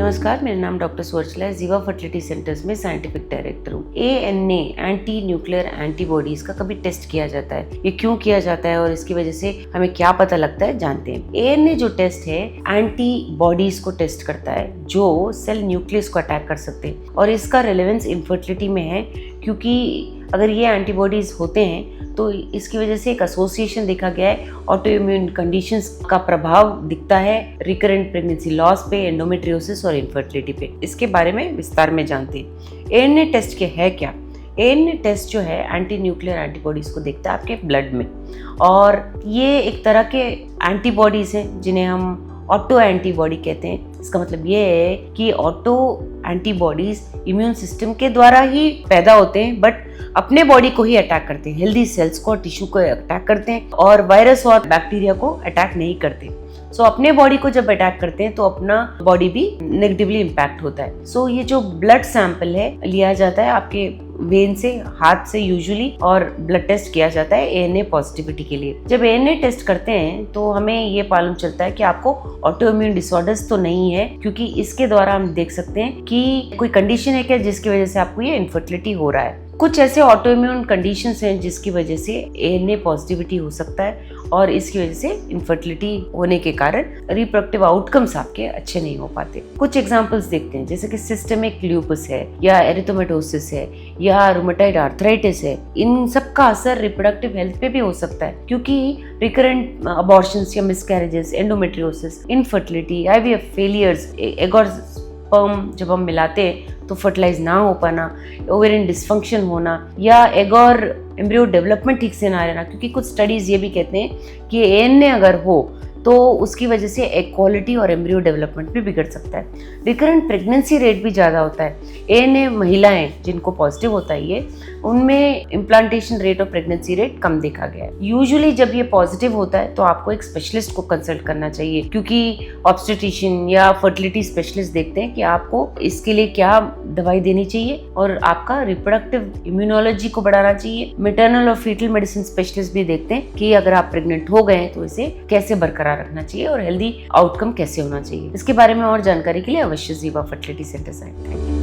नमस्कार, मेरा नाम डॉक्टर सुवर्चला है। जीवा फर्टिलिटी सेंटर्स में साइंटिफिक डायरेक्टर हूँ। ANA एंटी न्यूक्लियर एंटीबॉडीज का कभी टेस्ट किया जाता है, ये क्यों किया जाता है और इसकी वजह से हमें क्या पता लगता है, जानते हैं। ANA जो टेस्ट है एंटीबॉडीज को टेस्ट करता है जो सेल न्यूक्लियस को अटैक कर सकते हैं और इसका रेलेवेंस इनफर्टिलिटी में है, क्योंकि अगर ये एंटीबॉडीज होते हैं तो इसकी वजह से एक एसोसिएशन देखा गया है, ऑटो इम्यून कंडीशंस का प्रभाव दिखता है रिकरेंट प्रेगनेंसी लॉस पे, एंडोमेट्रियोसिस और इनफर्टिलिटी पे। इसके बारे में विस्तार में जानते हैं। ANA टेस्ट के है क्या? ANA टेस्ट जो है एंटी न्यूक्लियर एंटीबॉडीज को देखता है आपके ब्लड में, और ये एक तरह के एंटीबॉडीज हैं जिन्हें हम ऑटो एंटीबॉडी कहते हैं। इसका मतलब ये है कि ऑटो एंटीबॉडीज इम्यून सिस्टम के द्वारा ही पैदा होते हैं, बट अपने बॉडी को ही अटैक करते हैं, हेल्दी सेल्स को और टिश्यू को अटैक करते हैं और वायरस और बैक्टीरिया को अटैक नहीं करते। सो अपने बॉडी को जब अटैक करते हैं तो अपना बॉडी भी नेगेटिवली इम्पैक्ट होता है। सो ये जो ब्लड सैंपल है लिया जाता है आपके वेन से, हाथ से यूजुअली, और ब्लड टेस्ट किया जाता है ANA पॉजिटिविटी के लिए। जब ANA टेस्ट करते हैं तो हमें ये मालूम चलता है कि आपको ऑटो इम्यून डिसऑर्डर्स तो नहीं है, क्योंकि इसके द्वारा हम देख सकते हैं कि कोई कंडीशन है क्या जिसकी वजह से आपको ये इनफर्टिलिटी हो रहा है। कुछ ऐसे ऑटो इम्यून कंडीशंस हैं जिसकी वजह से ANA पॉजिटिविटी हो सकता है और इसकी वजह से इनफर्टिलिटी होने के कारण रिप्रोडक्टिव आउटकम्स आपके अच्छे नहीं हो पाते। कुछ एग्जांपल्स देखते हैं, जैसे कि सिस्टेमिक ल्यूपस है या एरिथोमेटोसिस है या रूमेटॉइड आर्थराइटिस है। इन सब का असर रिप्रोडक्टिव हेल्थ पे भी हो सकता है, क्योंकि रिकरेंट अबॉर्शंस या miscarriages, endometriosis, infertility, IVF failures, egg और स्पर्म जब हम मिलाते हैं तो फर्टिलाइज ना हो पाना, ओवेरियन डिस्फंक्शन होना, या एग और एम्ब्रियो डेवलपमेंट ठीक से ना रहना, क्योंकि कुछ स्टडीज ये भी कहते हैं कि ANA अगर हो तो उसकी वजह से एग क्वालिटी और एम्ब्रियो डेवलपमेंट भी बिगड़ सकता है। रिकरेंट प्रेगनेंसी रेट भी ज़्यादा होता है। ANA महिलाएं जिनको पॉजिटिव होता है ये, उनमें इम्प्लांटेशन रेट और प्रेगनेंसी रेट कम देखा गया है। यूजुअली जब ये पॉजिटिव होता है तो आपको एक स्पेशलिस्ट को कंसल्ट करना चाहिए, क्योंकि ऑब्स्टेट्रिशियन या फर्टिलिटी स्पेशलिस्ट देखते हैं कि आपको इसके लिए क्या दवाई देनी चाहिए और आपका रिप्रोडक्टिव इम्यूनोलॉजी को बढ़ाना चाहिए। मैटरनल और फीटल मेडिसिन स्पेशलिस्ट भी देखते हैं कि अगर आप प्रेग्नेंट हो गए तो इसे कैसे बरकरार रखना चाहिए और हेल्दी आउटकम कैसे होना चाहिए। इसके बारे में और जानकारी के लिए अवश्य जीवा फर्टिलिटी सेंटर आएं।